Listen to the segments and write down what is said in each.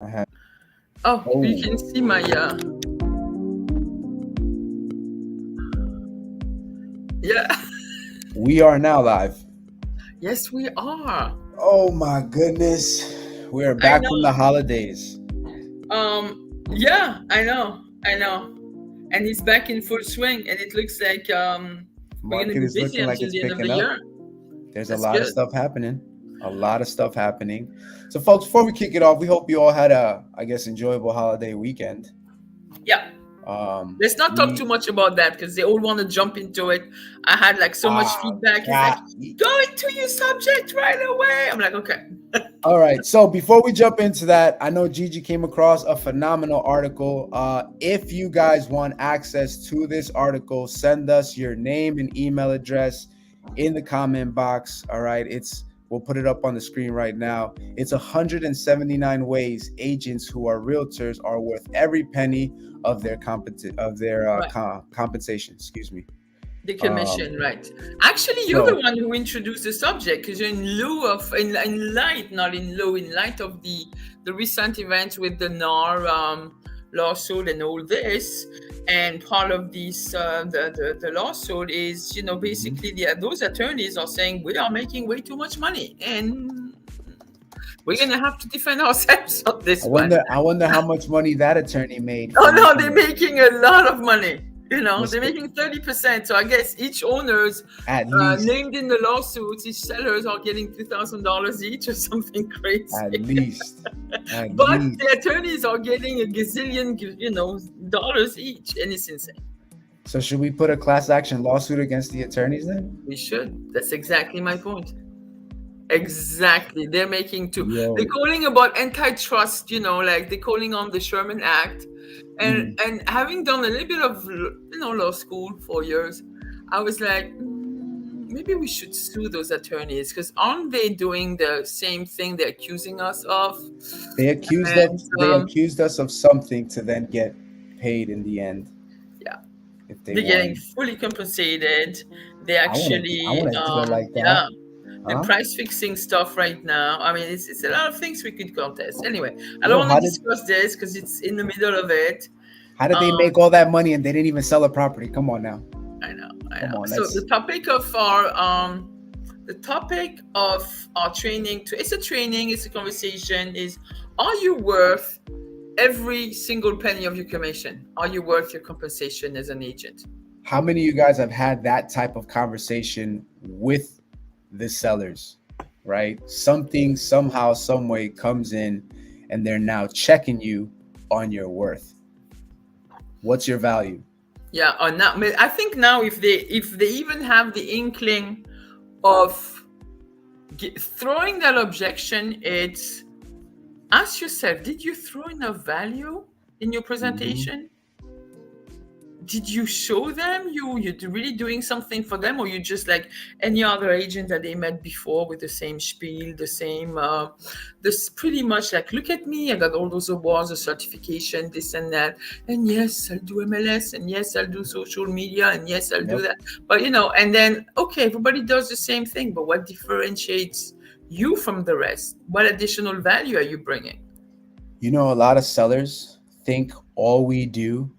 I have. Oh, you Oh, can see my yeah. we are now live. Yes, we are. Oh my goodness. We are I back from the know. holidays. Yeah, I know. And he's back in full swing, and it looks like we're gonna Market be is busy looking like until it's the end of the picking up. year. There's a That's lot of good. stuff happening. A lot of stuff happening. So, folks, before we kick it off, we hope you all had a, I guess, enjoyable holiday weekend. Yeah. Let's not talk too We much about that because they all want to jump into it. I had like so much ah feedback. He's like, God. go into your subject right away. I'm like, okay. All right. So before we jump into that, I know Gigi came across a phenomenal article. If you guys want access to this article, send us your name and email address in the comment box. All right. We'll put it up on the screen right now. It's 179 ways agents who are realtors are worth every penny of their Right. compensation. Excuse me. The Um, commission, right. Actually, you're the so one who introduced the subject because in lieu of, in light, not in lieu, in light of the recent events with the NAR lawsuit and all this, and part of this, the lawsuit is, mhm. basically those attorneys are saying we are making way too much money and we're going to have to defend ourselves on I this one. wonder. I wonder how much money that attorney made Oh from no, making they're a making a lot of money. They're mistake. making 30%. So I guess each owners At least, named in the lawsuits, each sellers are getting $2,000 each or something at crazy. least, at But the least. attorneys are getting a gazillion, dollars each, and it's insane. So should we put a class action lawsuit against the attorneys then? We should. That's exactly my point. Exactly. They're making too. They're Yo. calling about antitrust, like they're calling on the Sherman Act. And Mhm. and having done a little bit of law school for years, I was like, maybe we should sue those attorneys because aren't they doing the same thing they're accusing us of? And They accused us of something to then get paid in the end yeah, if they they're getting won. fully compensated. They I actually, want to do it like that. yeah, the Huh? price fixing stuff right now. I mean, it's a lot of things we could contest. Anyway, I don't Yo, want to discuss this because it's in the middle of it. how did they Um, make all that money and they didn't even sell a property? Come on now. I Come know. on. So That's the topic of our training it's a training, it's a conversation is, are you worth every single penny of your commission? Are you worth your compensation as an agent? how many of you guys have had that type of conversation with the sellers, right? Something somehow, some way comes in and they're now checking you on your worth. What's your value? Yeah, or now I think now if they even have the inkling of throwing that objection, it's ask yourself, did you throw enough value in your Mm-hmm. presentation? Did you show them you're really doing something for them, or you just like any other agent that they met before with the same spiel, the same this pretty much like, look at me, I got all those awards, the certification, this and that, and yes, I'll do MLS, and yes, I'll do social media, and yes, I'll do Yep. that. But and then okay, everybody does the same thing, but what differentiates you from the rest? What additional value are you bringing? You know, a lot of sellers think all we do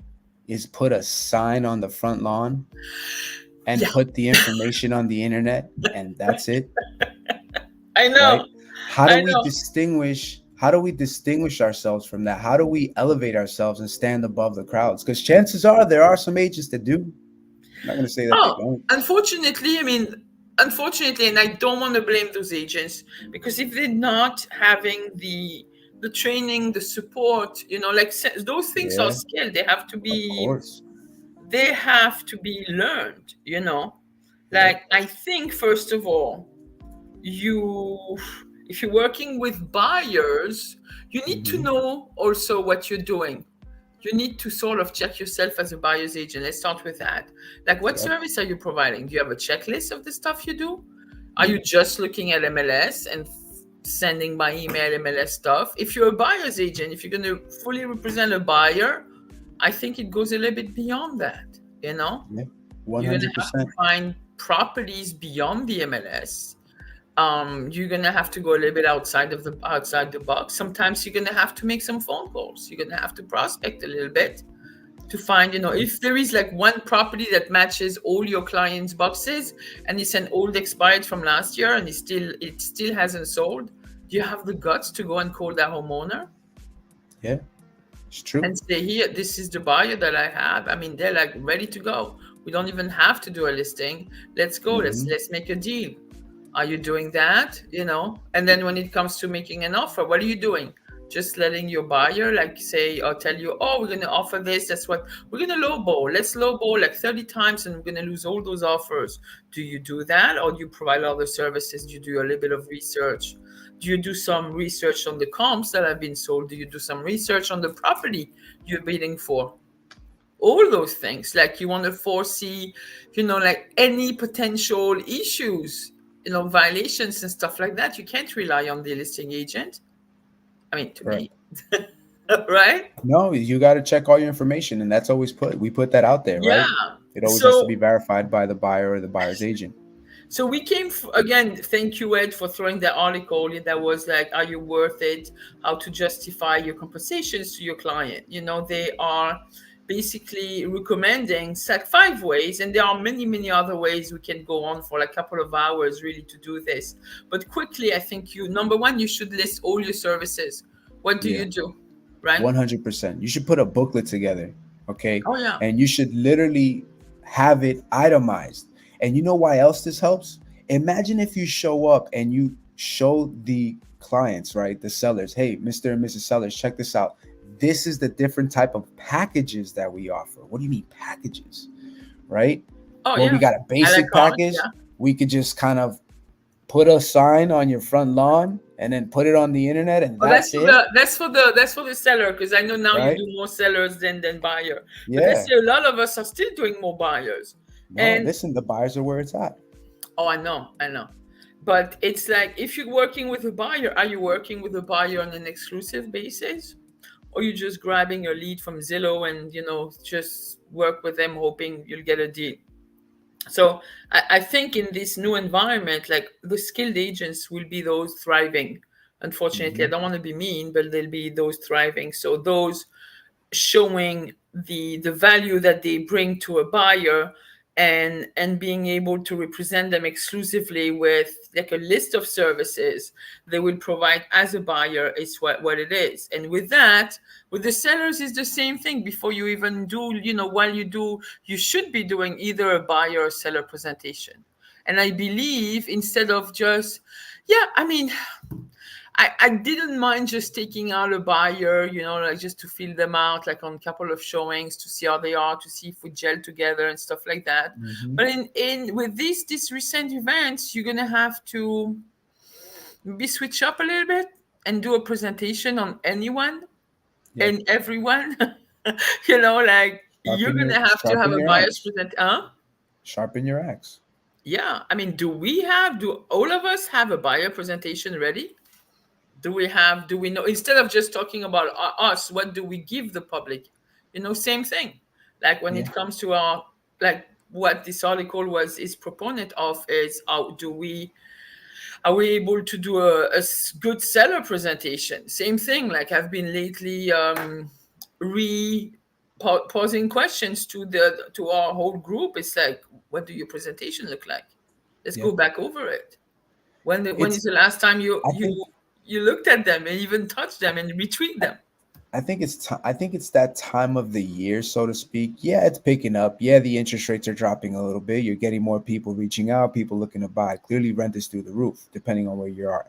is put a sign on the front lawn and Yeah, put the information on the internet and that's it, I right? know, How do I we know. distinguish how do we distinguish ourselves from that? How do we elevate ourselves and stand above the crowds? Because chances are there are some agents that do. I'm not going to say that they Oh, don't. unfortunately, and I don't want to blame those agents because if they're not having the training, the support, like those things are Yeah, skilled. of course. They have to be learned. Yep. Like I think first of all, you if you're working with buyers, you need to Hmm. know also what you're doing. You need to sort of check yourself as a buyer's agent. Let's start with that. Like, what Yep. service are you providing? Do you have a checklist of the stuff you do? Are you just looking at MLS and sending by email MLS stuff? If you're a buyer's agent, if you're going to fully represent a buyer, I think it goes a little bit beyond that. You know, Yep. you're going to have to 100%. find properties beyond the MLS. You're gonna have to go a little bit outside the box. Sometimes you're gonna have to make some phone calls. You're gonna have to prospect a little bit to find, if there is like one property that matches all your clients' boxes and it's an old expired from last year and it still hasn't sold, do you have the guts to go and call that homeowner Yeah, it's true. and say, here, this is the buyer that I have? I mean, they're like ready to go. We don't even have to do a listing. Let's go. Hmm. Let's make a deal. Are you doing that? And then when it comes to making an offer, what are you doing? Just letting your buyer like say or tell you, oh, we're going to offer this. That's what we're going to lowball. Let's lowball like 30 times and we're going to lose all those offers. Do you do that, or do you provide other services? Do you do a little bit of research? Do you do some research on the comps that have been sold? Do you do some research on the property you're bidding for? All those things, like you want to foresee, like any potential issues, violations and stuff like that. You can't rely on the listing agent. I mean, to Correct. me, right? No, you got to check all your information, and that's always we put that out there, Yeah. right? It always has to So be verified by the buyer or the buyer's agent. So we came again. Thank you, Ed, for throwing that article that was like, "Are you worth it? How to justify your compensations to your client?" They are basically recommending like 5 ways, and there are many, many other ways. We can go on for like a couple of hours really to do this. But quickly, I think number one, you should list all your services. What do Yeah, you do, right? 100%. You should put a booklet together, okay? Oh yeah. And you should literally have it itemized. And you know why else this helps? Imagine if you show up and you show the clients, right, the sellers, hey, Mr. and Mrs. Sellers, check this out. This is the different type of packages that we offer. What do you mean packages, right? Oh Well, we yeah. got a I like basic art. package. Yeah. We could just kind of put a sign on your front lawn and then put it on the internet, and Oh, that's it, that's for the seller, because I know now you right? do more sellers than buyer. But let's Yeah. say a lot of us are still doing more buyers. No, And listen, the buyers are where it's at. oh, I know. But it's like, if you're working with a buyer, are you working with a buyer on an exclusive basis? Or you just grabbing a lead from Zillow and just work with them hoping you'll get a deal? So I think in this new environment, like the skilled agents will be those thriving. Unfortunately, I Hmm. don't want to be mean, but they'll be those thriving. So those showing the value that they bring to a buyer, and being able to represent them exclusively with like a list of services they will provide as a buyer is what it is. And with that, with the sellers is the same thing. Before you even do, while you do, you should be doing either a buyer or seller presentation. And I believe, instead of just, yeah, I mean, I didn't mind just taking out a buyer, like just to feel them out, like on a couple of showings to see how they are, to see if we gel together and stuff like that. Hmm. But in with these recent events, you're gonna have to maybe switch up a little bit and do a presentation on anyone Yep. and everyone. Like you're gonna have to have Sharpen a your buyer's axe. present. Huh? Sharpen your axe. Yeah. I mean, do all of us have a buyer presentation ready? Do we know, instead of just talking about us, what do we give the public? Same thing. Like when Yeah. it comes to our, like what this article is proponent of is, how do we are we able to do good seller presentation? Same thing. Like I've been lately re posing questions to our whole group. It's like, what do your presentation look like? Let's Yeah. go back over it. When is It's the last time you I you think you looked at them and even touched them and retweet I, them? I think I think it's that time of the year, so to speak. Yeah, it's picking up. Yeah, the interest rates are dropping a little bit. You're getting more people reaching out, people looking to buy. Clearly rent is through the roof, depending on where you are.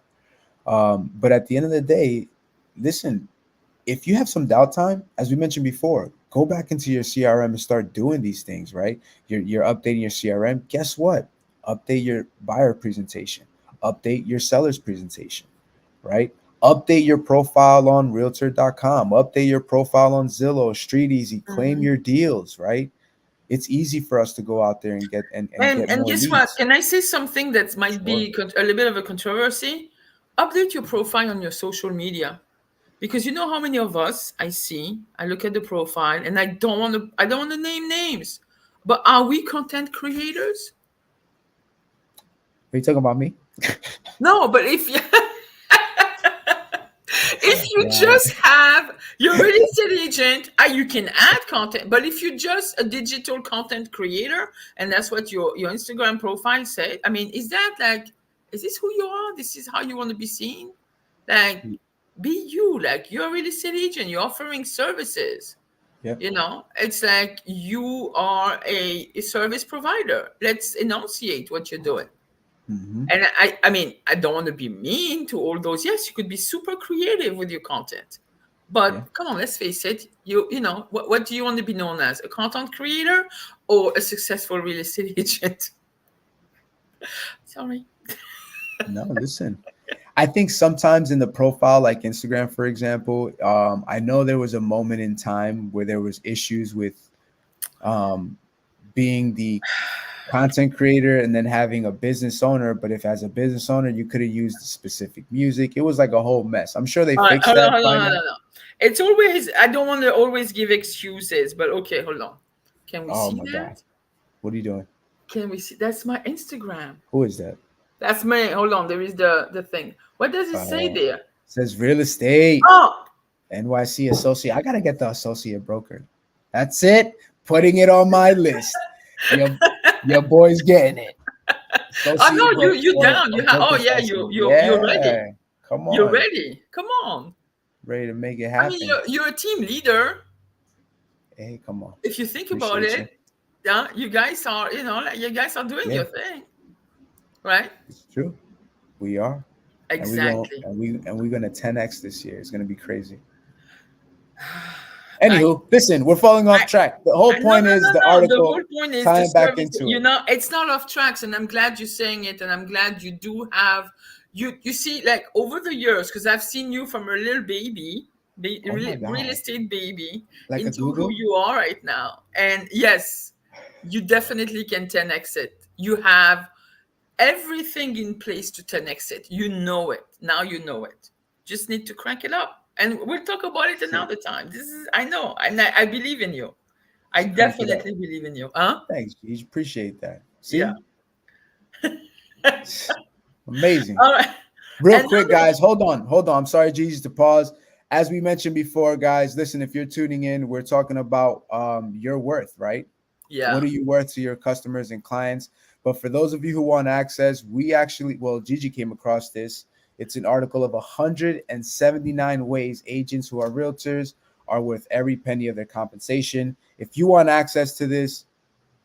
But at the end of the day, listen, if you have some downtime, as we mentioned before, go back into your CRM and start doing these things, right? You're updating your CRM. Guess what? Update your buyer presentation, update your seller's presentation, right? Update your profile on realtor.com, update your profile on Zillow, Street Easy, claim Mhm. your deals, right? It's easy for us to go out there and get And more guess what? leads. Can I say something that might Sure. be a little bit of a controversy? Update your profile on your social media, because you know how many of us I see. I look at the profile and I don't want to name names, but are we content creators? Are you talking about me? No, but if you Right. just have your real estate agent, you can add content. But if you're just a digital content creator, and that's what your Instagram profile said, I mean, is that like, is this who you are? This is how you want to be seen? Like, be you. Like, you're a real estate agent. You're offering services. Yep. It's like you are a service provider. Let's enunciate what you're doing. Hmm. And I mean, I don't want to be mean to all those. Yes, you could be super creative with your content, Yeah. but come on, let's face it. What do you want to be known as? A content creator or a successful real estate agent? Sorry. No, listen. I think sometimes in the profile, like Instagram, for example, I know there was a moment in time where there was issues with um, being the content creator and then having a business owner. But if as a business owner, you could have used specific music, it was like a whole mess. I'm sure they All right, fixed hold on, that hold by on, hold now. on. It's always, I don't want to always give excuses, but okay, hold on. Can we Oh see my God. that? What are you doing? Can we see? That's my Instagram. Who is that? That's my, hold on. There is the thing. What does it say Uh, there? says real estate, Oh, NYC associate. I gotta get the associate broker. That's it. Putting it on my list. Your your boy's getting it. oh Associate no, you or down. a You have, oh broker yeah, specialist. you're ready. Yeah. Come You're on. ready. Come on. Ready to make it I mean, happen. you're a team leader. Hey, come on. If you think about Appreciate you. it, yeah, you guys are, like you guys are doing Yeah, your thing, right? it's true. We are. And we going Exactly. and we're gonna 10x this year. It's gonna be crazy. I, Anywho, listen, we're falling I, off track. The whole no, point no, is no, the no. The whole article point is the tying back service. into it. It's not off tracks, and I'm glad you're saying it, and I'm glad you do have you see, like over the years, because I've seen you from a little baby, Oh my real God. estate baby, Like a into who Google? you are right now. And yes, you definitely can 10x it. You have everything in place to 10x it. You know it. Now you know it. Just need to crank it up. And we'll talk about it See, another time. This is, I know, and I believe in you. I just crank it up. definitely believe in you. Huh? Thanks, Gigi. Appreciate that. Yeah. See? Amazing. All right. Real quick, Another, guys. Hold on. Hold on. I'm sorry, Gigi, to pause. As we mentioned before, guys, listen, if you're tuning in, we're talking about your worth, right? What yeah. are you worth to your customers and clients? But for those of you who want access, we actually, well, Gigi came across this. It's an article of 179 ways agents who are realtors are worth every penny of their compensation. If you want access to this,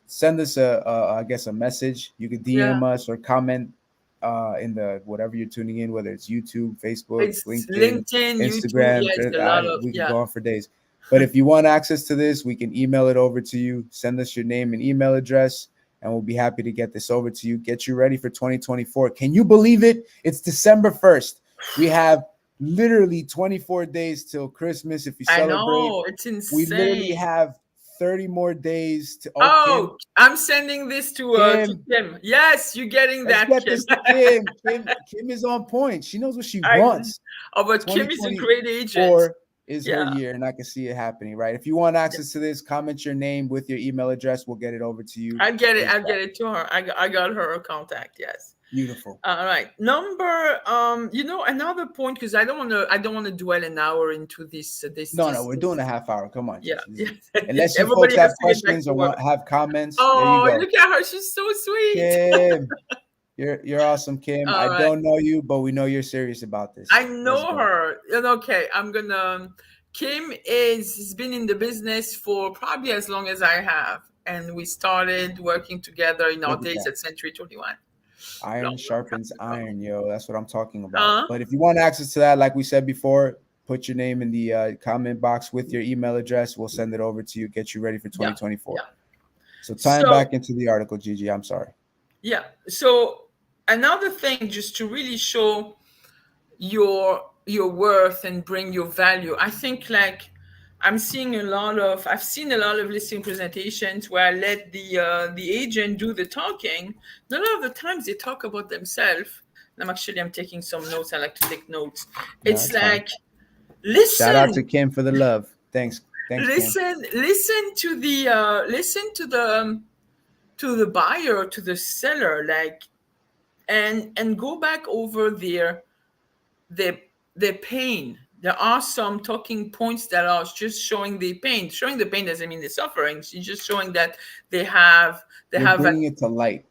send us I guess a message. You could Yeah. DM us or comment in the whatever you're tuning in, whether it's YouTube, Facebook, It's LinkedIn, LinkedIn, YouTube. Instagram. Yeah, it's a lot of, We could yeah. go on for days. But if you want access to this, we can email it over to you. Send us your name and email address, and we'll be happy to get this over to you. Get you ready for 2024. Can you believe it? It's December 1st. We have literally 24 days till Christmas. If you I celebrate, know. It's we literally insane. have 30 more days to. Oh, Kim, Oh, I'm sending this to Kim, Kim. Yes, you're getting let's that, get Kim. this to Kim. Kim is on point. She knows what she I wants. Oh, but Kim is a great agent. 2024 is her Yeah. year, and I can see it happening, right? If you want access to this, comment your name with your email address. We'll get it over to you. I'll get it. I'll ASAP. get it to her. I got her contact. Yes. Beautiful. All right. Number, another point, because I don't want to dwell an hour into No, we're doing a half hour. Come on, yeah. Gigi. Yeah. Unless you folks Everybody has have to get back questions to or work. have comments, there you Oh, go. look at her. She's so sweet. Kim, you're awesome, Kim. All I right. don't know you, but we know you're serious about this. I Let's know go. her. Okay, I'm gonna. Kim has been in the business for probably as long as I have, and we started working together in our Look at days that. at Century 21. Iron Long sharpens time ago. iron, yo. That's what I'm talking about. Uh, But if you want access to that, like we said before, put your name in the comment box with your email address. We'll send it over to you, get you ready for yeah, 2024. yeah. So tying So back into the article, Gigi, I'm sorry. yeah. So another thing, just to really show your worth and bring your value. I think like I've seen a lot of listing presentations where I let the agent do the talking. A lot of the times they talk about themselves. I'm taking some notes. I like to take notes. No, It's it's fine. like, Shout out to listen, Kim for the love. Thanks, Kim. listen to the buyer, to the seller. Like, and go back over their their pain. There are some talking points that are just showing the pain. Showing the pain doesn't mean the suffering. It's just showing that they You're have bringing it to light.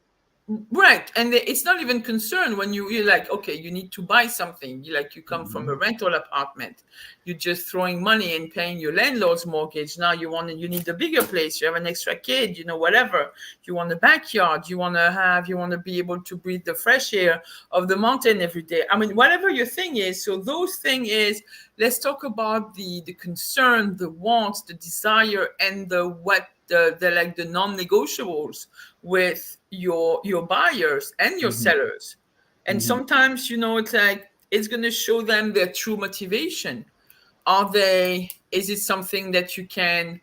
right, and it's not even concern when you're like, okay, you need to buy something. You come from a Mhm. rental apartment, you're just throwing money and paying your landlord's mortgage. Now you need a bigger place. You have an extra kid, whatever. You want a backyard. You want to be able to breathe the fresh air of the mountain every day. I mean, whatever your thing is. So those thing is, let's talk about the concern, the wants, the desire, and the like the non-negotiables with your buyers and your Mhm. sellers. And Mhm. sometimes, it's like it's going to show them their true motivation. Is it something that you can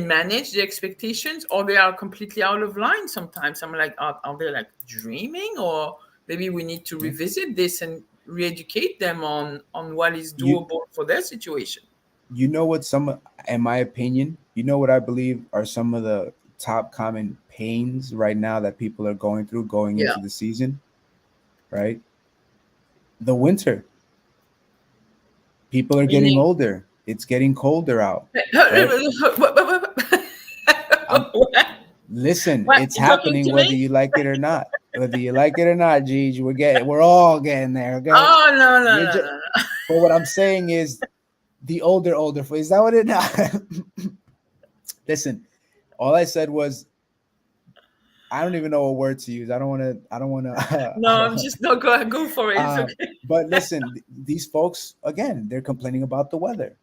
manage the expectations, or they are completely out of line? Sometimes I'm like, are they like dreaming, or maybe we need to Yeah. revisit this and re-educate them on what is You doable for their situation. you know what some in my opinion, you know what I believe are some of the top common pains right now that people are going through going Yeah. into the season, right? The winter. People are getting Meaning, older. It's getting colder out, right? I'm listen, what, it's you talking happening to whether me? you like it or not. Whether you like it or not, Gigi, we're all getting there, okay? Oh, no, no, You're no, just no. but what I'm saying is the older is that what it listen, all I said was I don't even know what word to use. I don't want to No, I'm just no, go for it. It's uh, okay. but listen, these folks again, they're complaining about the weather,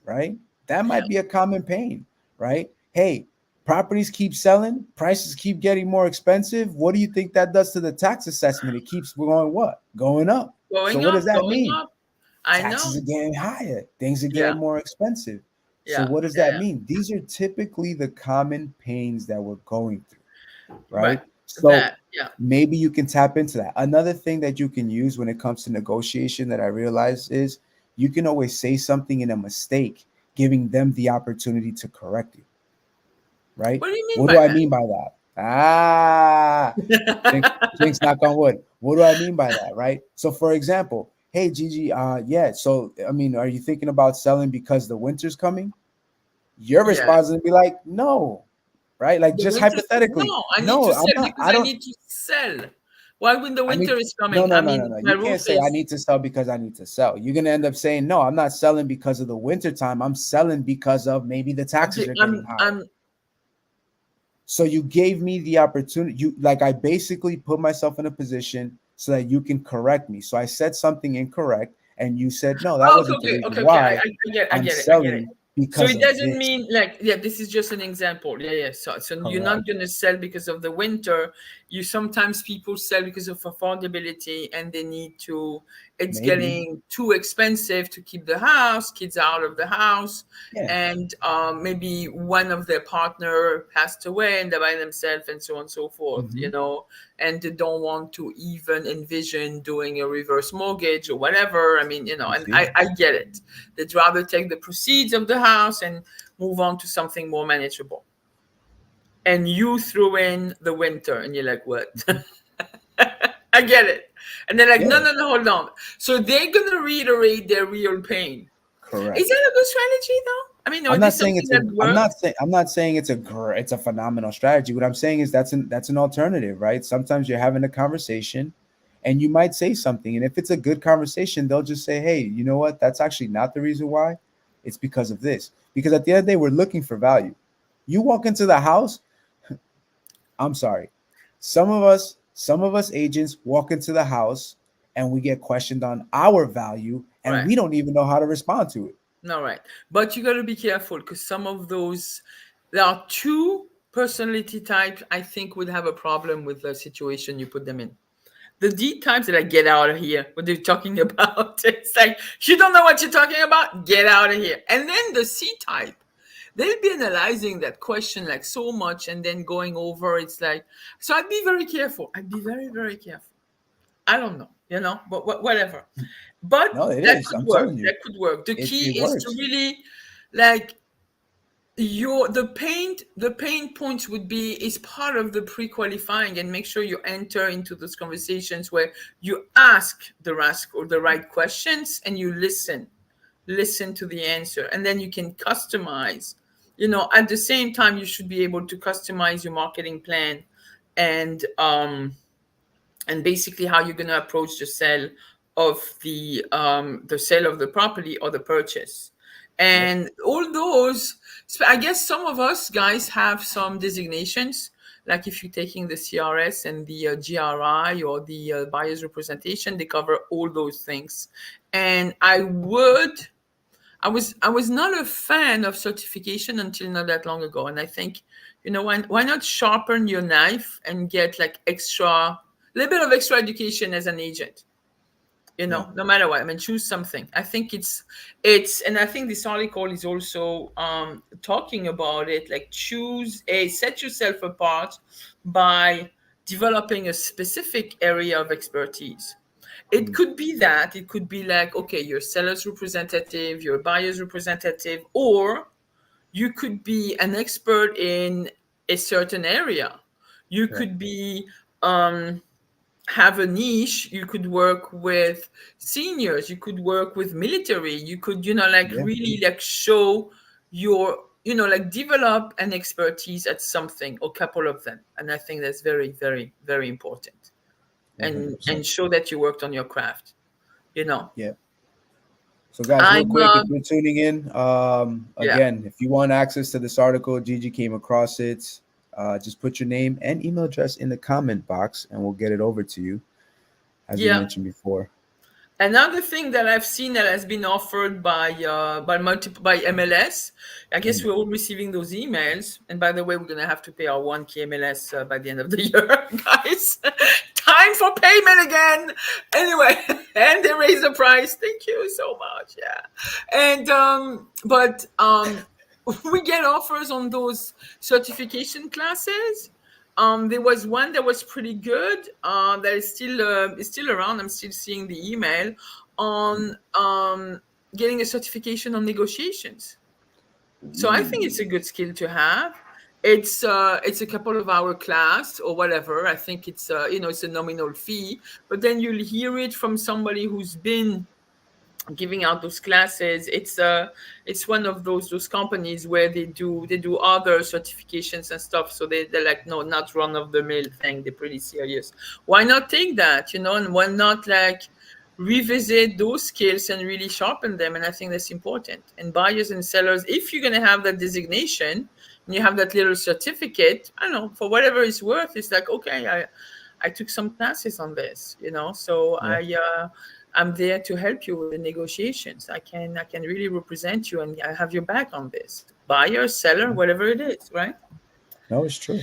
right? That Yeah. might be a common pain, right? Hey, properties keep selling, prices keep getting more expensive. What do you think that does to the tax assessment? It keeps going what? Going up. So Going what up, does that going mean? up. I Taxes know. are getting higher, things are Yeah, getting more expensive. So yeah, what does yeah, that yeah. mean? These are typically the common pains that we're going through, Right. right? So That, yeah. maybe you can tap into that. Another thing that you can use when it comes to negotiation that I realize is you can always say something in a mistake, giving them the opportunity to correct it, right? What do you mean What do by I that? mean by that? Ah, jinx, knock on wood. What do I mean by that, right? So, for example, hey Gigi, yeah. So, I mean, are you thinking about selling because the winter's coming? Your Yeah. response is gonna be like, no, right? Like The just winter. hypothetically, No, I need to no, I'm sell not. because I I don't. need to sell. Why when the I need winter is no, coming? no, I no, mean, no, no. my You can't roof say I is need to sell because I need to sell. You're gonna end up saying, no, I'm not selling because of the winter time. I'm selling because of maybe the taxes okay. are getting higher. I'm So you gave me the opportunity. You like I basically put myself in a position so that you can correct me. So I said something incorrect, and you said, no, that oh, okay, wasn't the okay, reason okay, okay. I, why I I get, I I'm get it, I get it. selling So because it of doesn't this. mean like, yeah, this is just an example. Yeah, yeah. So you're Correct. not gonna sell because of the winter. You sometimes people sell because of affordability and they need to. It's Maybe. getting too expensive to keep the house. Kids are out of the house, Yeah. and maybe one of their partner passed away and they're by themselves, and so on and so forth. Hmm. And they don't want to even envision doing a reverse mortgage or whatever. I mean, You and see? I get it. They'd rather take the proceeds of the house and move on to something more manageable. And you threw in the winter, and you're like, what? Mhm. I get it. And they're like, no, Yeah. no, no, hold on. So they're going to reiterate their real pain. Is Correct. that a good strategy, though? I mean, or I'm is not this saying something it's a. that works? I'm not saying it's a phenomenal strategy. What I'm saying is that's an alternative, right? Sometimes you're having a conversation, and you might say something, and if it's a good conversation, they'll just say, "Hey, you know what? That's actually not the reason why. It's because of this." Because at the end of the day, we're looking for value. You walk into the house. I'm sorry. Some of us agents walk into the house, and we get questioned on our value, and Right. we don't even know how to respond to it. No, right. But you got to be careful because some of those, there are two personality types I think would have a problem with the situation you put them in. The D types are like, get out of here. What they're talking about. It's like, you don't know what you're talking about? Get out of here. And then the C type, they'll be analyzing that question like so much and then going over. It's like, so I'd be very careful. I'd be very, very careful. I don't know, but whatever. But No, it that is. could I'm work. telling you, That could work. The key it is to works. really like the pain points would be is part of the pre-qualifying, and make sure you enter into those conversations where you ask the right questions and you listen to the answer, and then you can customize. At the same time, you should be able to customize your marketing plan, and basically how you're going to approach the sale of the property or the purchase. Yep. And all those, so I guess some of us guys have some designations, like if you're taking the CRS and the GRI or the buyer's representation, they cover all those things. And I was not a fan of certification until not that long ago, and I think, why not sharpen your knife and get like a little bit of extra education as an agent, Yeah. no matter what. I mean, choose something. I think it's and I think this article is also talking about it, like set yourself apart by developing a specific area of expertise. It Mm. could be that. It could be like, okay, you're seller's representative, you're buyer's representative, or you could be an expert in a certain area. You Yeah. could be have a niche. You could work with seniors. You could work with military. You could, like Yeah. really like show your, like develop an expertise at something or couple of them. And I think that's very, very, very important. And 100%. show that you worked on your craft. Yeah. So, guys, real I'm quick, if you're tuning in, yeah, again, if you want access to this article, Gigi came across it. Just put your name and email address in the comment box, and we'll get it over to you, as we yeah. mentioned before. Another thing that I've seen that has been offered by MLS, I guess Mm. we're all receiving those emails. And by the way, we're gonna have to pay our 1K MLS by the end of the year, guys. Time for payment again. Anyway, and they raise the price. Thank you so much. Yeah, and we get offers on those certification classes. There was one that was pretty good. That is still around. I'm still seeing the email on getting a certification on negotiations. So I think it's a good skill to have. It's a couple of hour class or whatever. I think it's a nominal fee, but then you'll hear it from somebody who's been giving out those classes. It's one of those companies where they do other certifications and stuff, so they're like, no, not run of the mill thing. They're pretty serious. Why not take that, and why not like revisit those skills and really sharpen them? And I think that's important. And buyers and sellers, if you're going to have that designation and you have that little certificate, I don't know, for whatever it's worth, it's like, okay, I took some classes on this, so Yeah. I'm there to help you with the negotiations. I can really represent you, and I have your back on this. Buyer, seller, Yeah. whatever it is, right? No, it's true.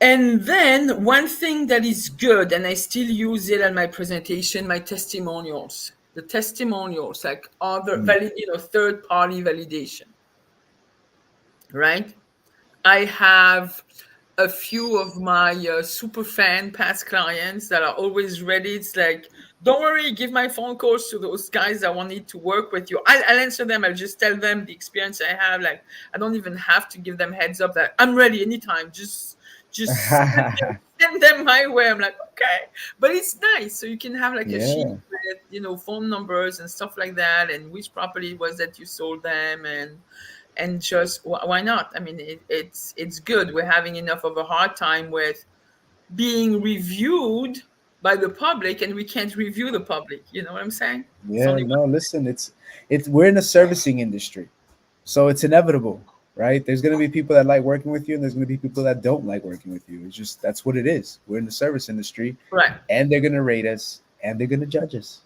And then one thing that is good, and I still use it at my presentation, my testimonials. The testimonials, like other Mm. third party validation, right? I have a few of my super fan past clients that are always ready. It's like, don't worry, give my phone calls to those guys that want need to work with you. I'll answer them. I'll just tell them the experience I have. Like, I don't even have to give them heads up that I'm ready anytime. Just send them my way. I'm like, okay, but it's nice. So you can have like a sheet Yeah. with phone numbers and stuff like that, and which property it was that you sold them, and just why not? I mean, it's good. We're having enough of a hard time with being reviewed by the public, and we can't review the public. You know what I'm saying? It's Yeah. only No, listen, it's we're in a servicing industry, so it's inevitable, right? There's gonna be people that like working with you, and there's gonna be people that don't like working with you. It's just that's what it is. We're in the service industry, right. and they're gonna rate us, and they're gonna judge us.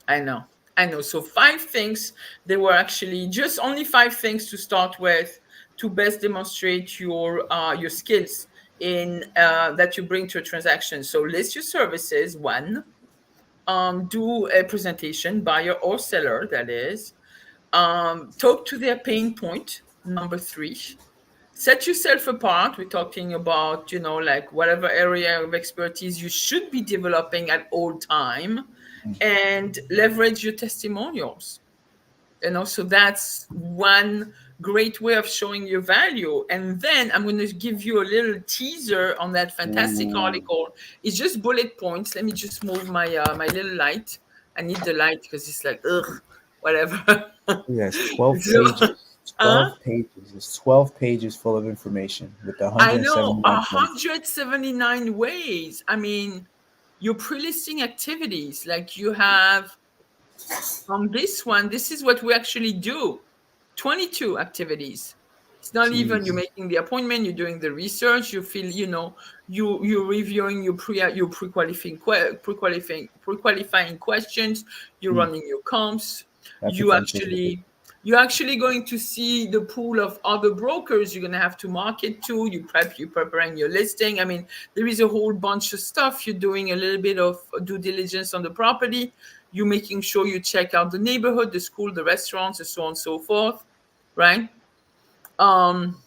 I know. I know. So 5 things. There were actually just only 5 things to start with to best demonstrate your skills in that you bring to a transaction. So list your services. One, do a presentation, buyer or seller, that is. Talk to their pain point. Number 3, set yourself apart. We're talking about, like whatever area of expertise you should be developing at all time, and leverage your testimonials. So that's one great way of showing your value. And then I'm going to give you a little teaser on that fantastic Ooh. article. It's just bullet points. Let me just move my my little light. I need the light because it's like, ugh, whatever. Yes, 12 So, pages. huh? 12 pages. It's 12 pages full of information with the I know 179 points. 179 ways. I mean, your pre-listing activities, like you have on this one, this is what we actually do. 22 activities. It's not even you're Jeez. making the appointment, you're doing the research, you feel, you're reviewing your pre-qualifying questions, you're Hmm, running your comps, that's you offensive. actually you're actually going to see the pool of other brokers you're going to have to market to. You're preparing your listing. I mean, there is a whole bunch of stuff. You're doing a little bit of due diligence on the property. You're making sure you check out the neighborhood, the school, the restaurants, and so on and so forth, right? Um,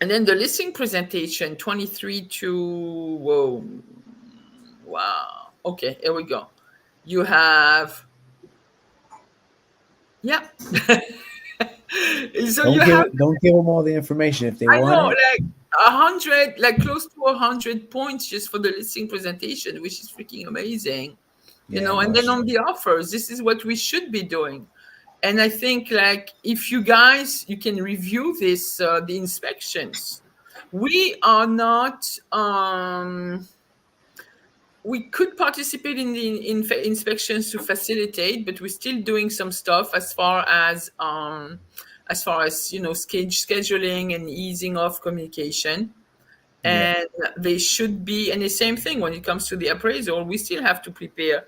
and then the listing presentation, 23 to, whoa, wow. Okay, here we go. You have, yeah. So you have, Don't give them all the information if they I want know, it. like 100, like close to 100 points just for the listing presentation, which is freaking amazing, Yeah, and no, then on the offers, this is what we should be doing. And I think, like, if you guys, you can review this, the inspections. We are not, we could participate in the inspections to facilitate, but we're still doing some stuff as far as scheduling and easing off communication. yeah, And they should be, and the same thing when it comes to the appraisal, we still have to prepare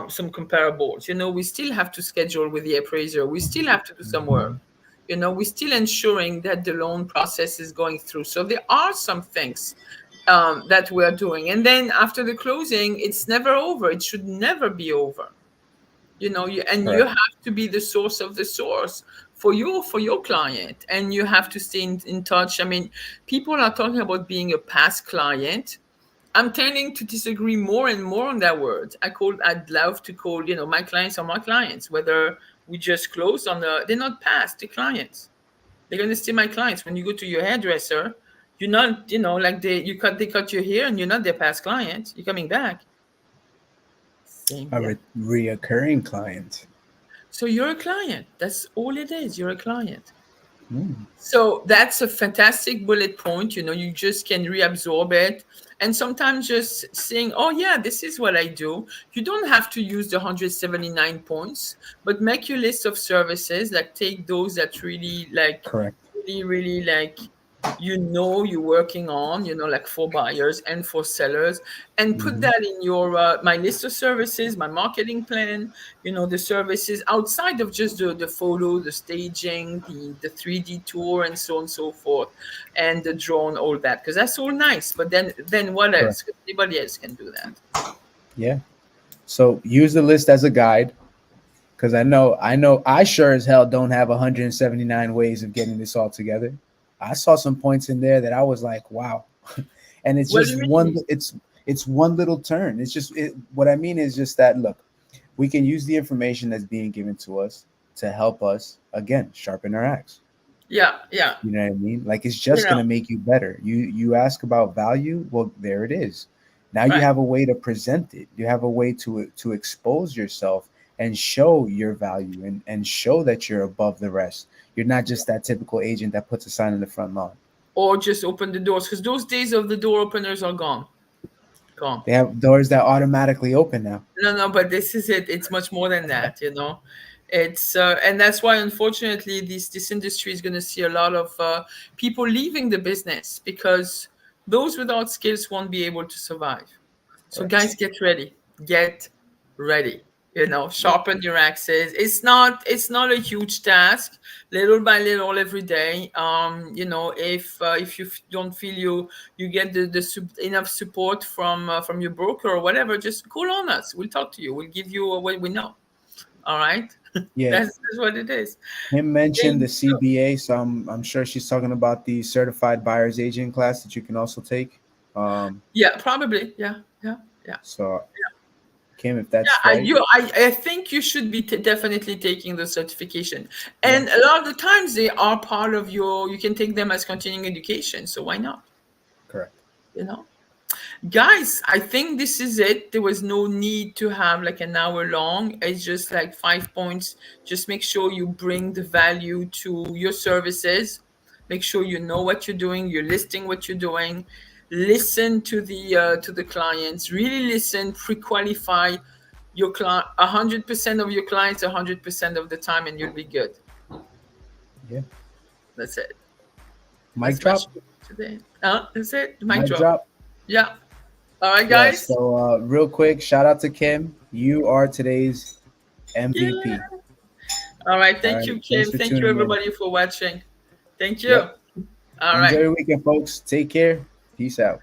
some comparables. We still have to schedule with the appraiser, we still have to do some work. We're still ensuring that the loan process is going through. So there are some things that we're doing. And then after the closing, it's never over. It should never be over. And you correct. have to be the source of the source for your client, and you have to stay in touch. I mean, people are talking about being a past client. I'm tending to disagree more and more on that word. I'd love to call, my clients are my clients, whether we just closed on they're not past, the clients. They're going to stay my clients. When you go to your hairdresser, you're not, like they cut your hair and you're not their past client. You're coming back. Same A here. reoccurring client. So you're a client. That's all it is. You're a client. Hmm, So that's a fantastic bullet point. You just can reabsorb it. And sometimes just saying, oh, yeah, this is what I do. You don't have to use the 179 points, but make your list of services, like take those that really, like, correct. really, really, like, you're working on, like for buyers and for sellers, and put Hmm, that in your my list of services, my marketing plan, the services outside of just the photo, the staging, the 3D tour, and so on and so forth, and the drone, all that, because that's all nice. But then what correct. else? 'Cause anybody else can do that. Yeah. So use the list as a guide, because I sure as hell don't have 179 ways of getting this all together. I saw some points in there that I was like, wow. And it's What do just you one mean? it's one little turn. What I mean is just that, look, we can use the information that's being given to us to help us again sharpen our axe. Yeah, yeah. You know what I mean? Like, it's You just know, gonna make you better. You ask about value, well, there it is. Now you right. have a way to present it. You have a way to expose yourself and show your value and show that you're above the rest. You're not just that typical agent that puts a sign in the front lawn. Or just open the doors, because those days of the door openers are gone. Gone. They have doors that automatically open now. No, no, but this is it. It's much more than that. It's and that's why, unfortunately, this industry is going to see a lot of people leaving the business, because those without skills won't be able to survive. So, Correct. guys, get ready. Get ready. Yeah. Sharpen your axes. It's not a huge task. Little by little, every day. If you don't feel you get enough support from your broker or whatever, just call on us. We'll talk to you. We'll give you what we know. All right. Yeah. That's what it is. Him mentioned the And so, CBA, so I'm sure she's talking about the certified buyer's agent class that you can also take. Um, yeah, probably. Yeah, yeah, yeah. so Kim, if that's Yeah, right. I think you should be definitely taking the certification. Yeah, And a lot of the times they are part of your, you can take them as continuing education. So why not? correct. You know? Guys, I think this is it. There was no need to have like an hour long. It's just like 5 points. Just make sure you bring the value to your services. Make sure you know what you're doing. You're listing what you're doing. Listen to the clients. Really listen. Pre-qualify your client 100% of your clients 100% of the time, and you'll be good. Yeah. That's it. Mic That's my drop. show today. That's it. Mic Mic drop. drop. Yeah. All right, Yes. guys. So, real quick, shout out to Kim. You are today's Yeah. MVP. All right. All Thank right. you, Thanks Kim. for Thank you, tuning in. everybody, for watching. Thank you. Yep. All Enjoy right. your weekend, folks. Take care. Peace out.